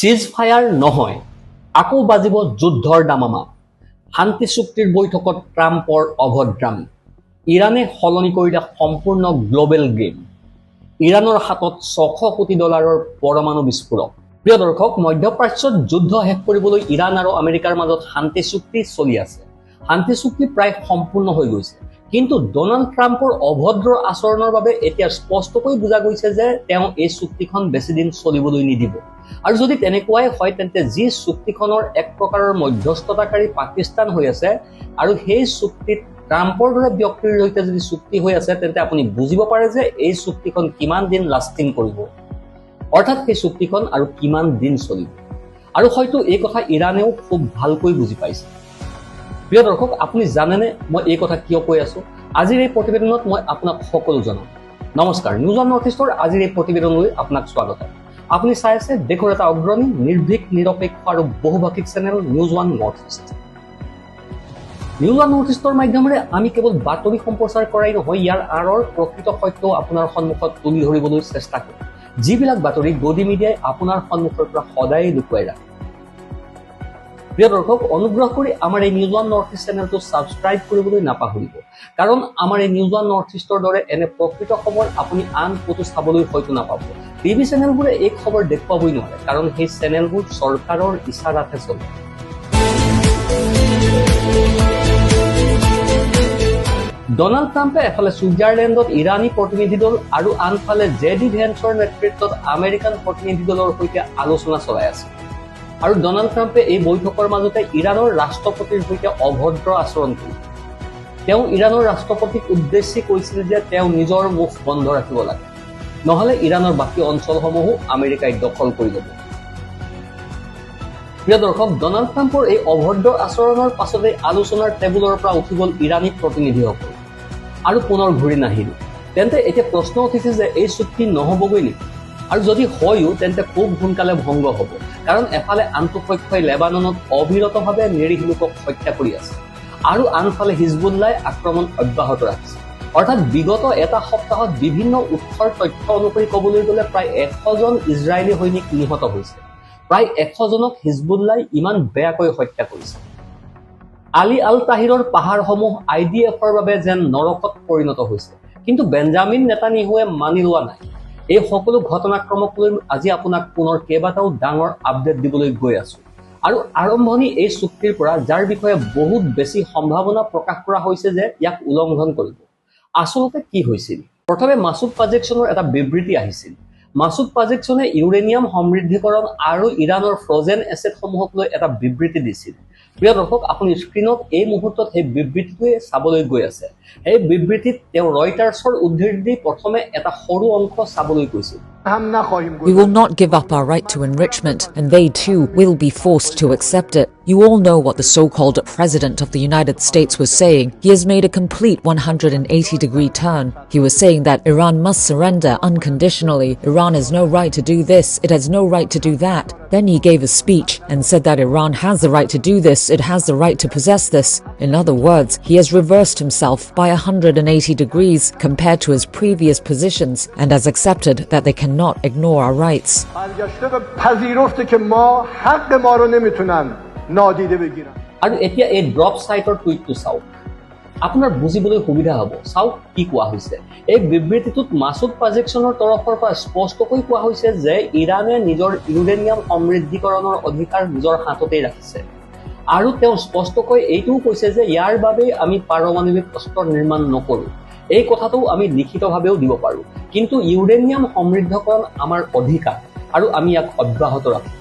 সিজ fire নহয়, আকৌ বাজিব যুদ্ধৰ দামামা। শান্তি চুক্তিৰ বৈঠকত ট্ৰাম্পৰ অভদ্ৰামী। ইৰাণে সলনি কৰিলে সম্পূৰ্ণ গ্লোবেল গেম। ইৰাণৰ হাতত $600 কোটি পৰমাণু বিস্ফোৰক। প্ৰিয় দৰ্শক, মধ্যপ্ৰাচ্যত যুদ্ধ শেষ কৰিবলৈ ইৰাণ আৰু আমেৰিকাৰ মাজত শান্তি চুক্তি চলি আছে। শান্তি চুক্তি প্ৰায় সম্পূৰ্ণ হৈ গৈছে, কিন্তু ডনাল্ড ট্ৰাম্পৰ অভদ্ৰ আচৰণৰ বাবে এতিয়া স্পষ্টকৈ বুজা গৈছে যে তেওঁ এই চুক্তিখন বেছিদিন চলিবলৈ নিদিব। আৰু যদি তেনেকুৱাই হয়, তেন্তে যি চুক্তিখনৰ এক প্ৰকাৰৰ মধ্যস্থতাকাৰী পাকিস্তান হৈ আছে আৰু সেই চুক্তিত ট্ৰাম্পৰ দৰে ব্যক্তিৰ সৈতে যদি চুক্তি হৈ আছে, তেন্তে আপুনি বুজিব পাৰে যে এই চুক্তিখন কিমান দিন লাষ্টিং কৰিব, অৰ্থাৎ সেই চুক্তিখন আৰু কিমান দিন চলিব। আৰু হয়তো এই কথা ইৰাণেও খুব ভালকৈ বুজি পাইছে। প্ৰিয় দৰ্শক, আপুনি জানেনে মই এই কথা কিয় কৈ আছো? আজিৰ এই প্ৰতিবেদনত মই আপোনাক সকলো জনাম। নমস্কাৰ, নিউজ ওৱান নৰ্থ ইষ্টৰ আজিৰ এই প্ৰতিবেদনলৈ আপোনাক স্বাগতম। আপুনি চাই আছে দেশৰ এটা অগ্ৰণী, নিৰ্ভীক, নিৰপেক্ষ আৰু বহুভাষিক channel news one north east. News one north ইষ্টৰ মাধ্যমেৰে আমি কেৱল বাতৰি সম্প্ৰচাৰ কৰাই নহয়, ইয়াৰ আঁৰৰ প্ৰকৃত সত্য আপোনাৰ সন্মুখত তুলি ধৰিবলৈ চেষ্টা কৰোঁ, যিবিলাক বাতৰি গদি মিডিয়াই আপোনাৰ সন্মুখৰ পৰা সদায় লুকুৱাই ৰাখে। প্ৰিয় দৰ্শক, অনুগ্ৰহ কৰি আমাৰ এই নিউজ ওৱান নৰ্থ ইষ্ট চেনেলটো ছাবস্ক্ৰাইব কৰিবলৈ নাপাহৰিব, কাৰণ আমাৰ এই নিউজ ওৱান নৰ্থ ইষ্টৰ দৰে এনে প্ৰকৃত খবৰ আপুনি আন ক'তো চাবলৈ হয়তো নাপাব। টিভি চেনেলবোৰে এই খবৰ দেখুৱাবই নোৱাৰে, কাৰণ সেই চেনেলবোৰ চৰকাৰৰ ইছাৰাতহে চলে। ডনাল্ড ট্ৰাম্পে এফালে ছুইজাৰলেণ্ডত ইৰাণী প্ৰতিনিধি দল আৰু আনফালে জেডি ভেন্সৰ নেতৃত্বত আমেৰিকান প্ৰতিনিধি দলৰ সৈতে আলোচনা চলাই আছে। আৰু ডনাল্ড ট্ৰাম্পে এই বৈঠকৰ মাজতে ইৰাণৰ ৰাষ্ট্ৰপতিৰ সৈতে অভদ্ৰ আচৰণ কৰিছিল। তেওঁ ইৰাণৰ ৰাষ্ট্ৰপতিক উদ্দেশ্যি কৈছিল যে তেওঁ নিজৰ মুখ বন্ধ ৰাখিব লাগে, নহলে ইৰাণৰ বাকী অঞ্চলসমূহো আমেৰিকাই দখল কৰি ল'ব। প্ৰিয় দৰ্শক, ডনাল্ড ট্ৰাম্পৰ এই অভদ্ৰ আচৰণৰ পাছতে আলোচনাৰ টেবুলৰ পৰা উঠি গ'ল ইৰাণী প্ৰতিনিধিসকল আৰু পুনৰ ঘূৰি নাহিল। তেন্তে এতিয়া প্ৰশ্ন উঠিছে যে এই চুক্তি নহ'বগৈ নেকি? আৰু যদি হয়ও, তেন্তে খুব সোনকালে ভংগ হ'ব, কাৰণ এফালে আনটো পক্ষই লেবাননত অবিৰতভাৱে নিৰীহ লোকক হত্যা কৰি আছে আৰু আনফালে হিজবুল্লাই আক্ৰমণ অব্যাহত ৰাখিছে। অৰ্থাৎ বিগত এটা সপ্তাহত বিভিন্ন উৎসৰ তথ্য অনুসৰি ক'বলৈ গ'লে প্ৰায় 100জন ইজৰাইলী সৈনিক নিহত হৈছে। প্ৰায় 100জনক হিজবুল্লাই ইমান বেয়াকৈ হত্যা কৰিছে। আলী আল তাহিৰৰ পাহাৰসমূহ IDFৰ বাবে যেন নৰকত পৰিণত হৈছে, কিন্তু বেঞ্জামিন নেতানিয়াহুৱে মানি লোৱা নাই। এই সকলো ঘটনাক্ৰমক লৈ আজি আপোনাক পুনৰ কেইবাটাও ডাঙৰ আপডেট দিবলৈ গৈ আছো। আৰু আৰম্ভণি এই চুক্তিৰ পৰা, যাৰ বিষয়ে বহুত বেছি সম্ভাৱনা প্ৰকাশ কৰা হৈছে যে ইয়াক উলংঘন কৰিব। আচলতে কি হৈছিল? প্ৰথমে মাছুদ পাজেকচনৰ এটা বিবৃতি আহিছিল। মাছুদ পাজেকচনে ইউৰেনিয়াম সমৃদ্ধিকৰণ আৰু ইৰাণৰ ফ্ৰজেন এছেটসমূহক লৈ এটা বিবৃতি দিছিল। প্ৰিয় দৰ্শক, আপুনি স্ক্ৰীণত এই মুহূৰ্তত সেই বিবৃতিটোৱে চাবলৈ গৈ আছে। এই বিবৃতিত তেওঁ ৰয়টাৰ্ছৰ উদ্ধৃতি দি প্ৰথমে এটা সৰু অংশ চাবলৈ কৈছিল। We will not give up our right to enrichment, and they too will be forced to accept it. You all know what the so-called President of the United States was saying. He has made a complete 180-degree turn. He was saying that Iran must surrender unconditionally. Iran has no right to do this. It has no right to do that. Then he gave a speech and said that Iran has the right to do this. It has the right to possess this. In other words, he has reversed himself by 180 degrees compared to his previous positions and has accepted that they cannot ignore our rights. আৰু এতিয়া এই drop সাইটৰ টুইটটো চাওক, আপোনাৰ বুজিবলৈ সুবিধা হ'ব। চাওক কি কোৱা হৈছে। এই বিবৃতিটোত মাছুদ পাজেকচনৰ তৰফৰ পৰা স্পষ্টকৈ কোৱা হৈছে যে ইৰাণে নিজৰ ইউৰেনিয়াম সমৃদ্ধিকৰণৰ অধিকাৰ নিজৰ হাততেই ৰাখিছে। আৰু তেওঁ স্পষ্টকৈ এইটোও কৈছে যে ইয়াৰ বাবে আমি পাৰমাণৱিক অস্ত্ৰ নিৰ্মাণ নকৰোঁ। এই কথাটো আমি লিখিতভাৱেও দিব পাৰোঁ, কিন্তু ইউৰেনিয়াম সমৃদ্ধকৰণ আমাৰ অধিকাৰ আৰু আমি ইয়াক অব্যাহত ৰাখোঁ।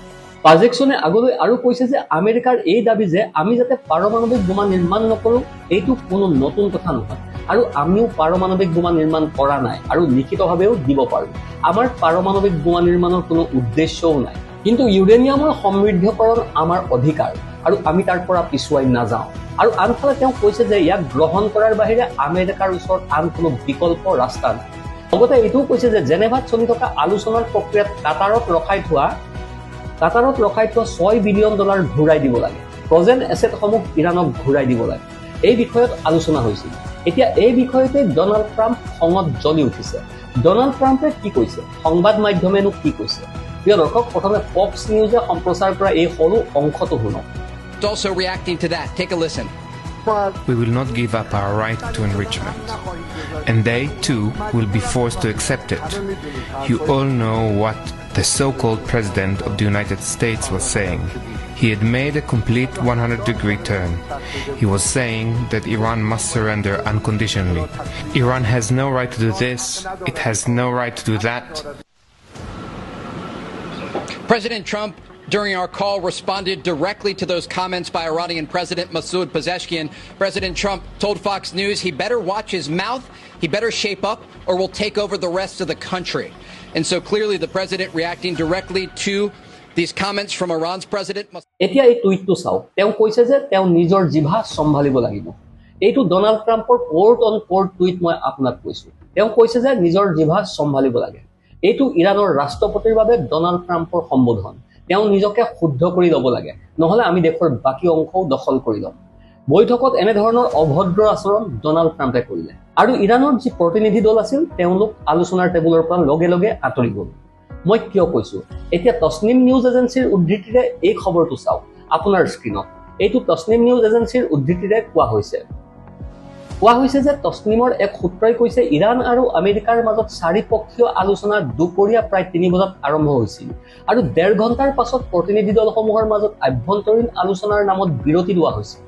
পাজেকচনে আগলৈ আৰু কৈছে যে আমেৰিকাৰ এই দাবী যে আমি যাতে পাৰমাণৱিক বোমা নিৰ্মাণ নকৰোঁ, এইটো কোনো নতুন কথা নহয়, আৰু আমিও পাৰমাণৱিক বোমা নিৰ্মাণ কৰা নাই আৰু লিখিতভাৱেও দিব পাৰোঁ। আমাৰ পাৰমাণৱিক বোমা নিৰ্মাণৰ কোনো উদ্দেশ্যও নাই, কিন্তু ইউৰেনিয়ামৰ সমৃদ্ধকৰণ আমাৰ অধিকাৰ আৰু আমি তাৰ পৰা পিছুৱাই নাযাওঁ। আৰু আনফালে তেওঁ কৈছে যে ইয়াক গ্ৰহণ কৰাৰ বাহিৰে আমেৰিকাৰ ওচৰত আন কোনো বিকল্প ৰাস্তা নাই। লগতে এইটোও কৈছে যে জেনেভাত চলি থকা আলোচনাৰ প্ৰক্ৰিয়াত কাটাৰত ৰখাই থোৱা $6 বিলিয়ন ঘূৰাই দিব লাগে। ফ্ৰজেন এছেটসমূহ ইৰাণক ঘূৰাই দিব লাগে। এই বিষয়ত আলোচনা হৈছিল। এতিয়া এই বিষয়তে ডনাল্ড ট্ৰাম্প খঙত জ্বলি উঠিছে। ডনাল্ড ট্ৰাম্পে কি কৈছে, সংবাদ মাধ্যমেনো কি কৈছে? প্ৰিয় দৰ্শক, প্ৰথমে ফক্স নিউজে সম্প্ৰচাৰ কৰা এই সৰু অংশটো শুনক। Also reacting to that. Take a listen. We will not give up our right to enrichment, and they too will be forced to accept it. You all know what the so-called President of the United States was saying. He had made a complete 100-degree turn. He was saying that Iran must surrender unconditionally. Iran has no right to do this, it has no right to do that. President Trump, during our call, responded directly to those comments by Iranian President Masoud Pezeshkian. President Trump told Fox News he better watch his mouth, he better shape up, or we'll take over the rest of the country. And so clearly the president reacting directly to these comments from Iran's President Masoud. এতিয়া এই টুইটটো চাওক। তেওঁ কৈছে যে তেওঁ নিজৰ জিভা চম্ভালিব লাগিব। এইটো ডনাল্ড ট্ৰাম্পৰ কোৰ্ট অন কোৰ্ট টুইট মই আপোনাক কৈছো। তেওঁ কৈছে যে নিজৰ জিভা চম্ভালিব লাগে। এইটো ইৰাণৰ ৰাষ্ট্ৰপতিৰ বাবে ডনাল্ড ট্ৰাম্পৰ সম্বোধন। তেওঁ নিজকে শুদ্ধ কৰি ল'ব লাগে, নহলে আমি দেশৰ বাকী অংশও দখল কৰি ল'ম। বৈঠকত এনেধৰণৰ অভদ্ৰ আচৰণ ডনাল্ড ট্ৰাম্পে কৰিলে আৰু ইৰাণৰ যি প্ৰতিনিধি দল আছিল তেওঁলোক আলোচনাৰ টেবুলৰ পৰা লগে লগে আঁতৰি গ'ল। মই কিয় কৈছো, এতিয়া তছনিম নিউজ এজেন্সিৰ উদ্ধৃতিৰে এই খবৰটো চাওক আপোনাৰ স্ক্ৰীণত। এইটো তছনিম নিউজ এজেন্সিৰ উদ্ধৃতিৰে কোৱা হৈছে যে তছনিমৰ এক সূত্ৰই কৈছে ইৰাণ আৰু আমেৰিকাৰ মাজত চাৰিপক্ষীয় আলোচনা দুপৰীয়া প্ৰায় 3 বজাত আৰম্ভ হৈছিল আৰু 1.5 ঘণ্টাৰ পাছত প্ৰতিনিধি দলসমূহৰ মাজত আভ্যন্তৰীণ আলোচনাৰ নামত বিৰতি লোৱা হৈছিল।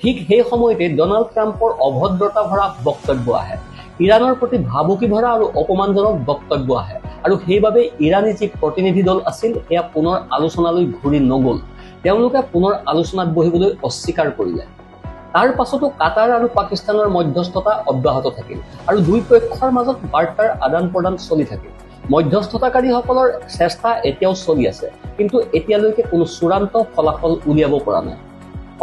ঠিক সেই সময়তে ডনাল্ড ট্ৰাম্পৰ অভদ্ৰতা ভৰা বক্তব্য আহে, ইৰাণৰ প্ৰতি ভাবুকি ভৰা আৰু অপমানজনক বক্তব্য আহে আৰু সেইবাবে ইৰাণী যি প্ৰতিনিধি দল আছিল সেয়া পুনৰ আলোচনালৈ ঘূৰি নগ'ল। তেওঁলোকে পুনৰ আলোচনাত বহিবলৈ অস্বীকাৰ কৰিলে। তাৰ পাছতো কাটাৰ আৰু পাকিস্তানৰ মধ্যস্থতা অব্যাহত থাকিল আৰু দুই পক্ষৰ মাজত বাৰ্তাৰ আদান প্ৰদান চলি থাকিল। মধ্যস্থতাকাৰীসকলৰ চেষ্টা এতিয়াও চলি আছে, কিন্তু এতিয়ালৈকে কোনো চূড়ান্ত ফলাফল উলিয়াব পৰা নাই।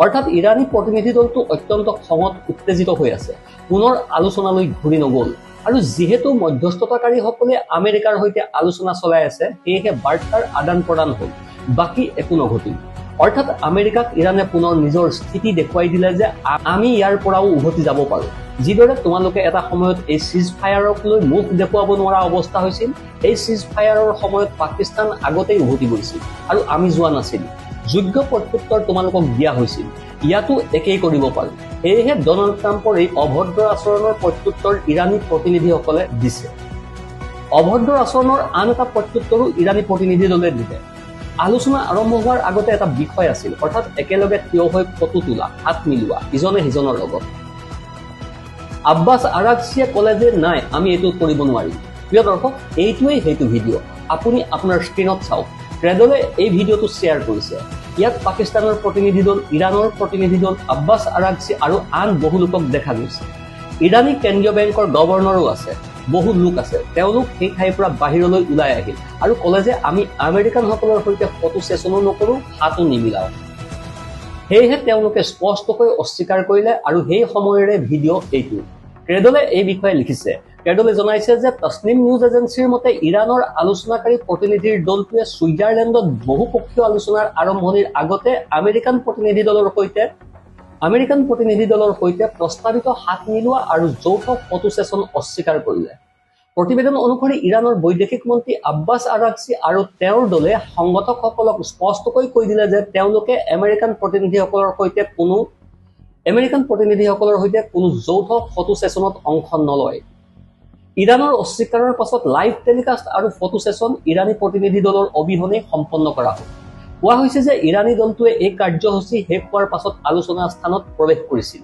অৰ্থাৎ ইৰাণী প্ৰতিনিধি দলটো অত্যন্ত খঙত উত্তেজিত হৈ আছে, পুনৰ আলোচনালৈ ঘূৰি নগ'ল। আৰু যিহেতু মধ্যস্থতাকাৰীসকলে আমেৰিকাৰ সৈতে আলোচনা চলাই আছে, সেয়েহে বাৰ্তাৰ আদান প্ৰদান হ'ল, বাকী একো নঘটিল। অৰ্থাৎ আমেৰিকাক ইৰাণে পুনৰ নিজৰ স্থিতি দেখুৱাই দিলে যে আমি ইয়াৰ পৰাও উভতি যাব পাৰোঁ। যিদৰে তোমালোকে এটা সময়ত এই চিজ ফায়াৰক লৈ মুখ দেখুৱাব নোৱাৰা অৱস্থা হৈছিল, এই চিজ ফায়াৰৰ সময়ত পাকিস্তান আগতেই উভতি গৈছিল আৰু আমি যোৱা নাছিলোঁ। যোগ্য প্ৰত্যুত্তৰ তোমালোকক দিয়া হৈছিল, ইয়াতো একেই কৰিব পাৰোঁ। সেয়েহে ডনাল্ড ট্ৰাম্পৰ এই অভদ্ৰ আচৰণৰ প্ৰত্যুত্তৰ ইৰাণী প্ৰতিনিধিসকলে দিছে। অভদ্ৰ আচৰণৰ আন এটা প্ৰত্যুত্তৰো ইৰাণী প্ৰতিনিধি দলে দিলে। আলোচনা আৰম্ভ হোৱাৰ আগতে এটা বিষয় আছিল, অৰ্থাৎ একেলগে থিয় হৈ ফটো তোলা, হাত মিলোৱা ইজনে সিজনৰ লগত। আব্বাছ আৰাগচিয়ে ক'লে যে নাই, আমি এইটো কৰিব নোৱাৰিম। প্ৰিয় দৰ্শক, এইটোৱেই সেইটো ভিডিঅ'। আপুনি আপোনাৰ স্ক্ৰীণত চাওক। ট্ৰেডলে এই ভিডিঅ'টো শ্বেয়াৰ কৰিছে। ইয়াত পাকিস্তানৰ প্ৰতিনিধি দল, ইৰাণৰ প্ৰতিনিধি দল, আব্বাছ আৰাগচি আৰু আন বহু লোকক দেখা গৈছে। ইৰাণী কেন্দ্ৰীয় বেংকৰ গভৰ্ণৰো আছে, বহু লোক আছে। তেওঁলোক সেই ঠাইৰ পৰা বাহিৰলৈ ওলাই আহিল আৰু ক'লে যে আমি আমেৰিকানসকলৰ সৈতে ফটো ছেছনো নকৰোঁ, হাতো নিমিলাওঁ। সেয়েহে তেওঁলোকে স্পষ্টকৈ অস্বীকাৰ কৰিলে আৰু সেই সময়ৰে ভিডিঅ' এইটো। ট্ৰেডলে এই বিষয়ে লিখিছে। ট্ৰেডলে জনাইছে যে তছনিম নিউজ এজেন্সিৰ মতে ইৰাণৰ আলোচনাকাৰী প্ৰতিনিধিৰ দলটোৱে ছুইজাৰলেণ্ডত বহুপক্ষীয় আলোচনাৰ আৰম্ভণিৰ আগতে আমেৰিকান প্ৰতিনিধি দলৰ সৈতে প্ৰস্তাৱিত হাত মিলোৱা আৰু যৌথ ফটো ছেছন অস্বীকাৰ কৰিলে। প্ৰতিবেদন অনুসৰি ইৰাণৰ বৈদেশিক মন্ত্ৰী আব্বাছ আৰাগচি আৰু তেওঁৰ দলে সংগঠকসকলক স্পষ্টকৈ কৈ দিলে যে তেওঁলোকে আমেৰিকান প্ৰতিনিধিসকলৰ সৈতে কোনো যৌথ ফটো ছেছনত অংশ নলয়। ইৰাণৰ অস্বীকাৰৰ পাছত লাইভ টেলিকাষ্ট আৰু ফটো ছেছন ইৰাণী প্ৰতিনিধি দলৰ অবিহনে সম্পন্ন কৰা হ'ল। কোৱা হৈছে যে ইৰাণী দলটোৱে এই কাৰ্যসূচী শেষ হোৱাৰ পাছত আলোচনা স্থানত প্ৰৱেশ কৰিছিল।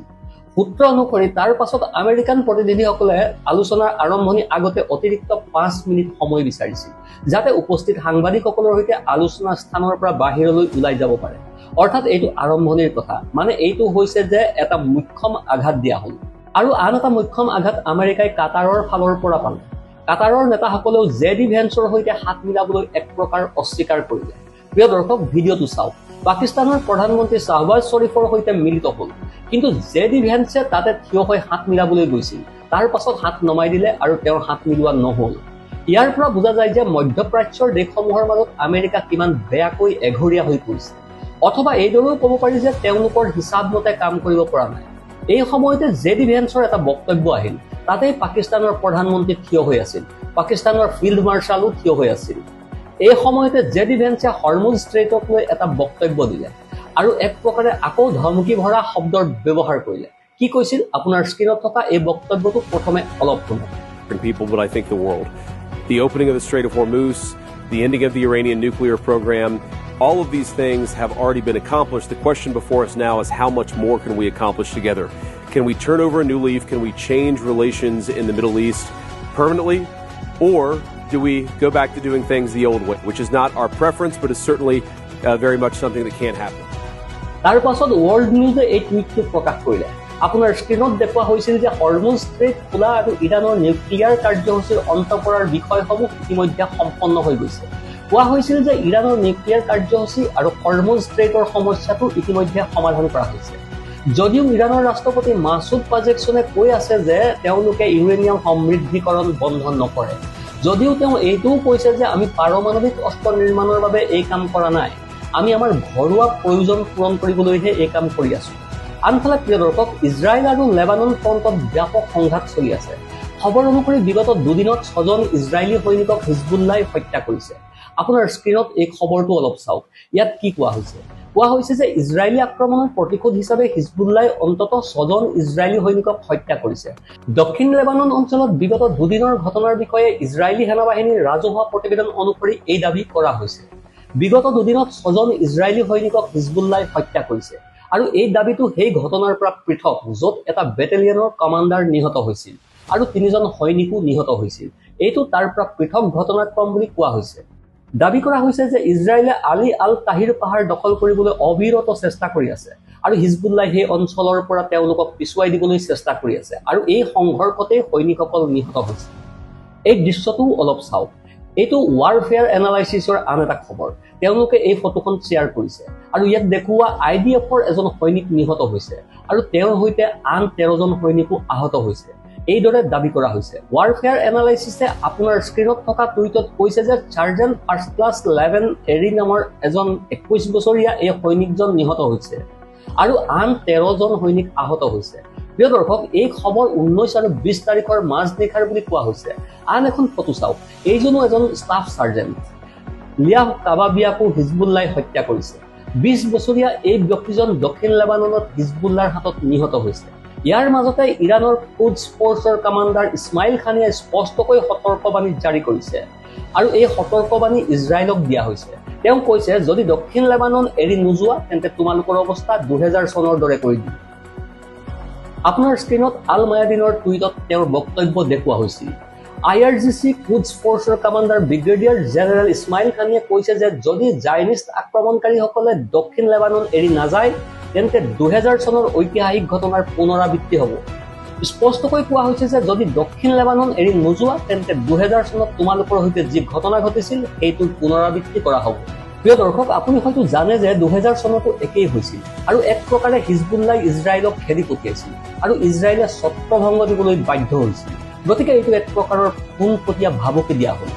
সূত্ৰ অনুসৰি তাৰ পাছত আমেৰিকান প্ৰতিনিধিসকলে আলোচনাৰ আৰম্ভণিৰ আগতে অতিৰিক্ত 5 মিনিট সময় বিচাৰিছিল, যাতে উপস্থিত সাংবাদিকসকলৰ সৈতে আলোচনা স্থানৰ পৰা বাহিৰলৈ ওলাই যাব পাৰে। অৰ্থাৎ এইটো আৰম্ভণিৰ কথা, মানে এইটো হৈছে যে এটা মুখ্যম আঘাত দিয়া হ'ল। আৰু আন এটা মুখ্যম আঘাত আমেৰিকাই কাটাৰৰ ফালৰ পৰা পালে। কাটাৰৰ নেতাসকলেও জেডি ভেন্সৰ সৈতে হাত মিলাবলৈ এক প্ৰকাৰ অস্বীকাৰ কৰিলে। প্ৰিয় দৰ্শক, ভিডিঅ'টো চাওক। পাকিস্তানৰ প্ৰধানমন্ত্ৰী শ্বাহবাজ শ্বৰীফৰ সৈতে মিলিত হ'ল, কিন্তু জেডি ভেন্সে তাতে থিয় হৈ হাত মিলাবলৈ গৈছিল। তাৰ পাছত হাত নমাই দিলে আৰু তেওঁৰ হাত মিলোৱা নহ'ল। ইয়াৰ পৰা বুজা যায় যে মধ্যপ্ৰাচ্যৰ দেশসমূহৰ মাজত আমেৰিকা কিমান বেয়াকৈ এঘৰীয়া হৈ পৰিছে। অথবা এইদৰেও ক'ব পাৰি যে তেওঁলোকৰ হিচাপ মতে কাম কৰিব পৰা নাই। এই সময়তে জেডি ভেন্সৰ এটা বক্তব্য আহিল, তাতেই পাকিস্তানৰ প্ৰধানমন্ত্ৰী থিয় হৈ আছিল, পাকিস্তানৰ ফিল্ড মাৰ্শ্বালো থিয় হৈ আছিল। এই সময়তে জেডি ভেন্সে হৰমুজ ষ্ট্ৰেইটক লৈ এটা বক্তব্য দিলে আৰু এক প্ৰকাৰে আকৌ ধমকি ভৰা শব্দৰ ব্যৱহাৰ কৰিলে কি কৈছিল আপোনাৰ স্ক্ৰীনত থকা এই বক্তব্যটো প্ৰথমে অলপ শুনক people, but I think the world. The opening of the Strait of Hormuz, the ending of the Iranian nuclear program, all of these things have already been accomplished. The question before us now is how much more can we accomplish together? Can we turn over a new leaf? Can we change relations in the Middle East permanently? Or do we go back to doing things the old way, which is not our preference, but is certainly very much something that can't happen. তাৰ পাছত world নিউজে এই টুইটটো প্ৰকাশ কৰিলে আপোনাৰ স্ক্ৰীনত দেখুওৱা হৈছিল যে হৰমুজ ষ্ট্ৰেইট খোলা আৰু ইৰাণৰ নিউক্লিয়াৰ কাৰ্যসূচীৰ অন্ত পৰাৰ বিষয়সমূহ ইতিমধ্যে সম্পন্ন হৈ গৈছে কোৱা হৈছিল যে ইৰাণৰ নিউক্লিয়াৰ কাৰ্যসূচী আৰু হৰমুজ ষ্ট্ৰেইটৰ সমস্যাটো ইতিমধ্যে সমাধান কৰা হৈছে যদিও ইৰাণৰ ৰাষ্ট্ৰপতি মাছুদ পেজেশ্বনে কৈ আছে যে তেওঁলোকে ইউৰেনিয়াম সমৃদ্ধিকৰণ বন্ধ নকৰে যদিও তেওঁ এইটোও কৈছে যে আমি পাৰমাণৱিক অস্ত্ৰ নিৰ্মাণৰ বাবে এই কাম কৰা নাই আমি আমাৰ ঘৰুৱা প্ৰয়োজন পূৰণ কৰিবলৈহে এই কাম কৰি আছো আনফালে প্ৰিয় দৰ্শক ইজৰাইল আৰু লেবানন ফ্ৰণ্টত ব্যাপক সংঘাত চলি আছে খবৰ অনুসৰি বিগত দুদিনত 6জন ইজৰাইলী সৈনিকক হিজবুল্লাই হত্যা কৰিছে আপোনাৰ স্ক্ৰীনত এই খবৰটো অলপ চাওক ইয়াত কি কোৱা হৈছে যে ইজৰাইলী আক্ৰমণৰ প্ৰতিশোধ হিচাপে হিজবুল্লাই অন্তত 6জন ইজৰাইলী সৈনিকক হত্যা কৰিছে দক্ষিণ লেবানন অঞ্চলত বিগত দুদিনৰ ঘটনাৰ বিষয়ে ইজৰাইলী সেনাবাহিনীৰ ৰাজহুৱা প্ৰতিবেদন অনুসৰি এই দাবী কৰা হৈছে বিগত দুদিনত 6জন ইজৰাইলী সৈনিকক হিজবুল্লাই হত্যা কৰিছে আৰু এই দাবীটো সেই ঘটনাৰ পৰা পৃথক য'ত এটা বেটেলিয়নৰ কমাণ্ডাৰ নিহত হৈছিল আৰু 3জন সৈনিকো নিহত হৈছিল এইটো তাৰ পৰা পৃথক ঘটনাক্ৰম বুলি কোৱা হৈছে দাবী কৰা হৈছে যে ইজৰাইলে আলী আল তাহিৰ পাহাৰ দখল কৰিবলৈ অবিৰত চেষ্টা কৰি আছে আৰু হিজবুল্লাই সেই অঞ্চলৰ পৰা তেওঁলোকক পিছুৱাই দিবলৈ চেষ্টা কৰি আছে আৰু এই সংঘৰ্ষতে সৈনিকসকল নিহত হৈছে এই দৃশ্যটো অলপ চাওক এইটো ৱাৰফেয়াৰ এনালাইচিছৰ আন এটা খবৰ তেওঁলোকে এই ফটোখন শ্বেয়াৰ কৰিছে আৰু ইয়াত দেখুওৱা আইডিএফৰ এজন সৈনিক নিহত হৈছে আৰু তেওঁৰ হৈতে আন 13জন সৈনিকো আহত হৈছে এইদৰে দাবী কৰা হৈছে ৱাৰফেয়াৰ এনালাইচিছে আপোনাৰ স্ক্ৰীনত থকা টুইটত কৈছে যে চাৰ্জেণ্ট ফাৰ্ষ্ট ক্লাছ 11 এৰি নামৰ এজন 21 বছৰীয়া এই সৈনিকজন নিহত হৈছে আৰু আন 13জন সৈনিক আহত হৈছে প্ৰিয় দৰ্শক এই খবৰ 19 আৰু 20 তাৰিখৰ মাজনিশাৰ বুলি কোৱা হৈছে আন এখন ফটো চাওক এইজনো এজন ষ্টাফ চাৰ্জেণ্ট লিয়া কাবাবিয়াকো হিজবুল্লাই হত্যা কৰিছে 20 বছৰীয়া এই ব্যক্তিজন দক্ষিণ লেবাননত হিজবুল্লাৰ হাতত নিহত হৈছে ইয়াৰ মাজতে ইৰাণৰ কুডছ ফ'ৰ্চৰ কমাণ্ডাৰ ইছমাইল খানিয়ে স্পষ্টকৈ সতৰ্কবাণী জাৰি কৰিছে আৰু এই সতৰ্কবাণী ইজৰাইলক দিয়া হৈছে তেওঁ কৈছে যদি দক্ষিণ লেবানন এৰি নোযোৱা তেন্তে তোমালোকৰ অৱস্থা 2000 চনৰ দৰে কৰি দিব আপোনাৰ স্ক্ৰীনত আল মায়াদিনৰ টুইটত তেওঁৰ বক্তব্য দেখুওৱা হৈছিল IRGC কুডছ ফ'ৰ্চৰ commander brigadier general Ismail Qaani কৈছে যে যদি জায়নিষ্ট আক্ৰমণকাৰীসকলে দক্ষিণ লেবানন এৰি নাযায় তেন্তে 2000 চনৰ ঐতিহাসিক ঘটনাৰ পুনৰাবৃত্তি হ'ব স্পষ্টকৈ কোৱা হৈছে যে যদি দক্ষিণ লেবানন এৰি নোযোৱা তেন্তে 2000 চনত তোমালোকৰ হৈতে যি ঘটনা ঘটিছিল সেইটো পুনৰাবৃত্তি কৰা হ'ব প্ৰিয় দৰ্শক আপুনি হয়তো জানে যে 2000 চনতো একেই হৈছিল আৰু এক প্ৰকাৰে হিজবুল্লাই ইজৰাইলক খেদি পঠিয়াইছিল আৰু ইজৰাইলে ছত্ৰভংগ দিবলৈ বাধ্য হৈছিল গতিকে এইটো এক প্ৰকাৰৰ পোনপটীয়া ভাবুকি দিয়া হ'ল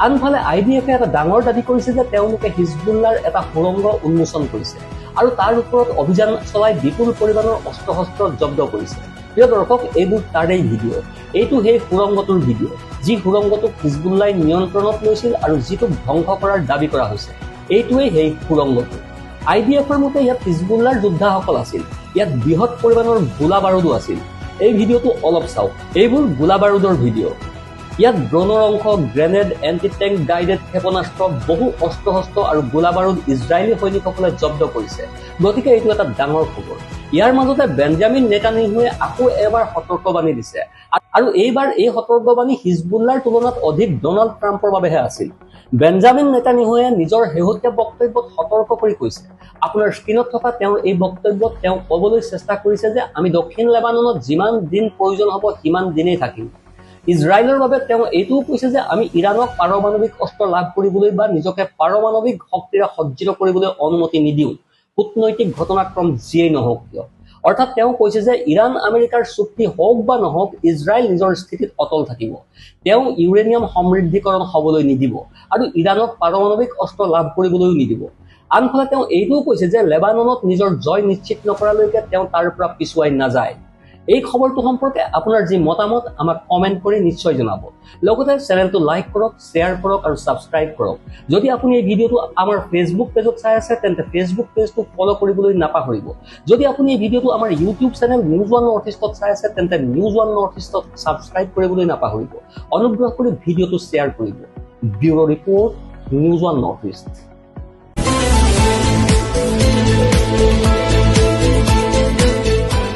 আনফালে IDFে এটা ডাঙৰ দাবী কৰিছে যে তেওঁলোকে হিজবুল্লাৰ এটা সুৰংগ উন্মোচন কৰিছে আৰু তাৰ ওপৰত অভিযান চলাই বিপুল পৰিমাণৰ অস্ত্ৰ-শস্ত্ৰ জব্দ কৰিছে প্ৰিয় দৰ্শক এইবোৰ তাৰেই ভিডিঅ' এইটো সেই সুৰংগটোৰ ভিডিঅ' যি সুৰংগটোক হিজবুল্লাই নিয়ন্ত্ৰণত লৈছিল আৰু যিটোক ধ্বংস কৰাৰ দাবী কৰা হৈছে এইটোৱেই সেই সুৰংগটো IDFৰ মতে ইয়াত হিজবুল্লাৰ যোদ্ধাসকল আছিল ইয়াত বৃহৎ পৰিমাণৰ গোলা বাৰুদো আছিল এই ভিডিঅ'টো অলপ চাওক এইবোৰ গোলা বাৰুদৰ ভিডিঅ' ইয়াত ড্ৰোনৰ অংশ গ্ৰেনেড এণ্টি টেংক গাইডেড ক্ষেপণাস্ত্ৰ বহু অস্ত্ৰ-শস্ত্ৰ আৰু গোলা বাৰুদ ইজৰাইলী সৈনিকসকলে জব্দ কৰিছে গতিকে এইটো এটা ডাঙৰ খবৰ ইয়াৰ মাজতে বেঞ্জামিন নেতানিয়াহুৱে আকৌ এবাৰ সতৰ্কবাণী দিছে আৰু এইবাৰ এই সতৰ্কবাণী হিজবুল্লাৰ তুলনাত অধিক ডনাল্ড ট্ৰাম্পৰ বাবেহে আছিল বেঞ্জামিন নেতানিয়াহুৱে নিজৰ শেহতীয়া বক্তব্যত সতৰ্ক কৰি কৈছে আপোনাৰ স্ক্ৰীনত থকা তেওঁৰ এই বক্তব্যত তেওঁ ক'বলৈ চেষ্টা কৰিছে যে আমি দক্ষিণ লেবাননত যিমান দিন প্ৰয়োজন হ'ব সিমান দিনেই থাকিম ইজৰাইলৰ বাবে তেওঁ এইটোও কৈছে যে আমি ইৰাণক পাৰমাণৱিক অস্ত্ৰ লাভ কৰিবলৈ বা নিজকে পাৰমাণৱিক শক্তিৰে সজ্জিত কৰিবলৈ অনুমতি নিদিওঁ কূটনৈতিক ঘটনাক্ৰম যিয়েই নহওক কিয় অৰ্থাৎ তেওঁ কৈছে যে ইৰাণ আমেৰিকাৰ চুক্তি হওক বা নহওক ইজৰাইল নিজৰ স্থিতিত অটল থাকিব তেওঁ ইউৰেনিয়াম সমৃদ্ধিকৰণ হ'বলৈ নিদিব আৰু ইৰাণক পাৰমাণৱিক অস্ত্ৰ লাভ কৰিবলৈও নিদিব আনফালে তেওঁ এইটোও কৈছে যে লেবাননত নিজৰ জয় নিশ্চিত নকৰালৈকে তেওঁ তাৰ পৰা পিছুৱাই নাযায় এই খবৰটো সম্পৰ্কে আপোনাৰ যি মতামত আমাক কমেণ্ট কৰি নিশ্চয় জনাব। লগতে চেনেলটো লাইক কৰক, শ্বেয়াৰ কৰক আৰু ছাবস্ক্ৰাইব কৰক। যদি আপুনি এই ভিডিঅ'টো আমাৰ ফেচবুক পেজত চাই আছে তেন্তে ফেচবুক পেজটো ফলো কৰিবলৈ নাপাহৰিব। যদি আপুনি এই ভিডিঅ'টো আমাৰ YouTube channel news one north ইষ্টত চাই আছে তেন্তে নিউজ ওৱান নৰ্থ ইষ্টত ছাবস্ক্ৰাইব কৰিবলৈ নাপাহৰিব। অনুগ্ৰহ কৰি ভিডিঅ'টো শ্বেয়াৰ কৰিব। Bureau' report, news one north east.